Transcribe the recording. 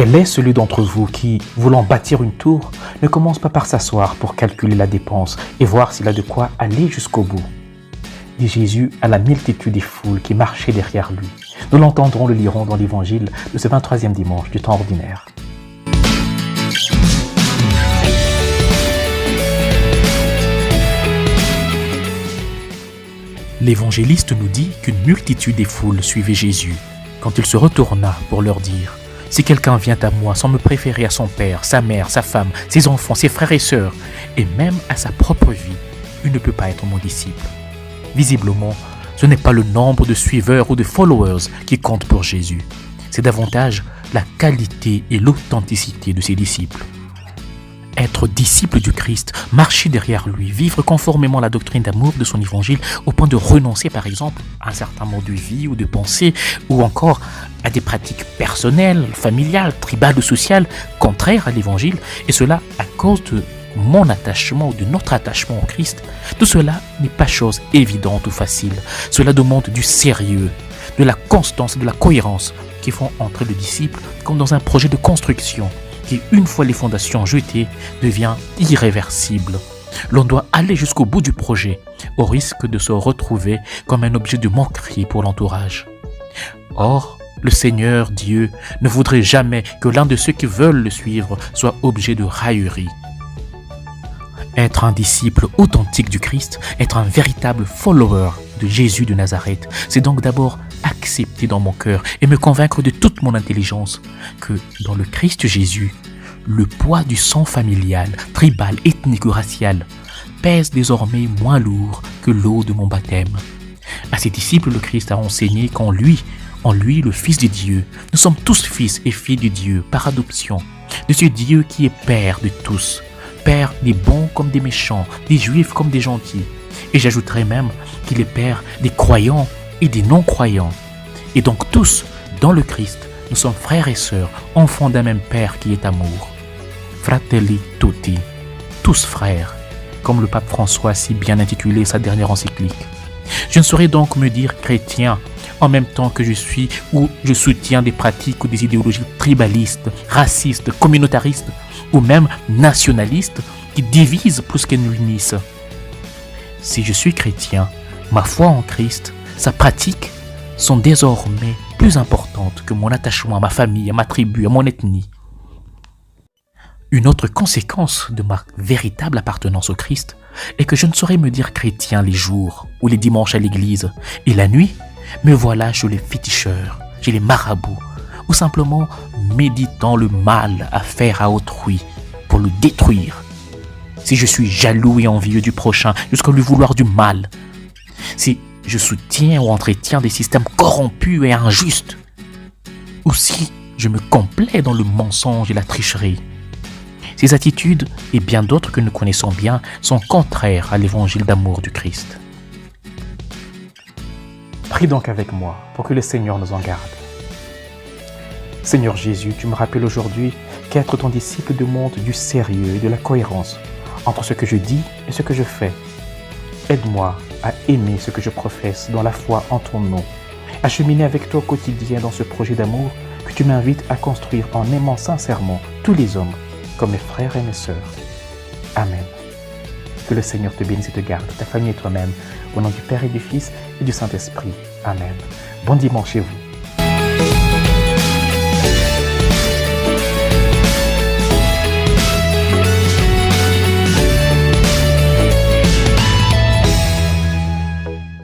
Quel est celui d'entre vous qui, voulant bâtir une tour, ne commence pas par s'asseoir pour calculer la dépense et voir s'il a de quoi aller jusqu'au bout? Dit Jésus à la multitude des foules qui marchaient derrière lui. Nous l'entendrons, le lirons dans l'évangile de ce 23e dimanche du temps ordinaire. L'évangéliste nous dit qu'une multitude des foules suivait Jésus quand il se retourna pour leur dire « Si quelqu'un vient à moi sans me préférer à son père, sa mère, sa femme, ses enfants, ses frères et sœurs, et même à sa propre vie, il ne peut pas être mon disciple. » Visiblement, ce n'est pas le nombre de suiveurs ou de followers qui compte pour Jésus. C'est davantage la qualité et l'authenticité de ses disciples. Être disciple du Christ, marcher derrière lui, vivre conformément à la doctrine d'amour de son évangile au point de renoncer par exemple à un certain mode de vie ou de pensée ou encore à des pratiques personnelles, familiales, tribales ou sociales contraires à l'évangile, et cela à cause de mon attachement ou de notre attachement au Christ. Tout cela n'est pas chose évidente ou facile. Cela demande du sérieux, de la constance, de la cohérence qui font entrer le disciple comme dans un projet de construction qui, une fois les fondations jetées, devient irréversible. L'on doit aller jusqu'au bout du projet, au risque de se retrouver comme un objet de moquerie pour l'entourage. Or, le Seigneur Dieu ne voudrait jamais que l'un de ceux qui veulent le suivre soit objet de raillerie. Être un disciple authentique du Christ, être un véritable follower de Jésus de Nazareth, c'est donc d'abord accepter dans mon cœur et me convaincre de toute mon intelligence que dans le Christ Jésus, le poids du sang familial, tribal, ethnique ou racial pèse désormais moins lourd que l'eau de mon baptême. À ses disciples, le Christ a enseigné qu'en lui, le Fils de Dieu, nous sommes tous fils et filles de Dieu par adoption, de ce Dieu qui est Père de tous, Père des bons comme des méchants, des juifs comme des gentils. Et j'ajouterais même qu'il est Père des croyants et des non-croyants. Et donc tous, dans le Christ, nous sommes frères et sœurs, enfants d'un même Père qui est amour. Fratelli tutti, tous frères, comme le pape François a si bien intitulé sa dernière encyclique. Je ne saurais donc me dire chrétien en même temps que je suis ou je soutiens des pratiques ou des idéologies tribalistes, racistes, communautaristes ou même nationalistes qui divisent plus qu'elles n'unissent. Si je suis chrétien, ma foi en Christ, sa pratique sont désormais plus importantes que mon attachement à ma famille, à ma tribu, à mon ethnie. Une autre conséquence de ma véritable appartenance au Christ est que je ne saurais me dire chrétien les jours ou les dimanches à l'église, et la nuit, me voilà chez les féticheurs, chez les marabouts, ou simplement méditant le mal à faire à autrui pour le détruire. Si je suis jaloux et envieux du prochain jusqu'à lui vouloir du mal, si je soutiens ou entretiens des systèmes corrompus et injustes, ou si je me complais dans le mensonge et la tricherie, ces attitudes et bien d'autres que nous connaissons bien sont contraires à l'évangile d'amour du Christ. Prie donc avec moi pour que le Seigneur nous en garde. Seigneur Jésus, tu me rappelles aujourd'hui qu'être ton disciple demande du sérieux et de la cohérence entre ce que je dis et ce que je fais. Aide-moi à aimer ce que je professe dans la foi en ton nom, à cheminer avec toi au quotidien dans ce projet d'amour que tu m'invites à construire en aimant sincèrement tous les hommes comme mes frères et mes sœurs. Amen. Que le Seigneur te bénisse et te garde, ta famille et toi-même, au nom du Père et du Fils et du Saint-Esprit. Amen. Bon dimanche chez vous.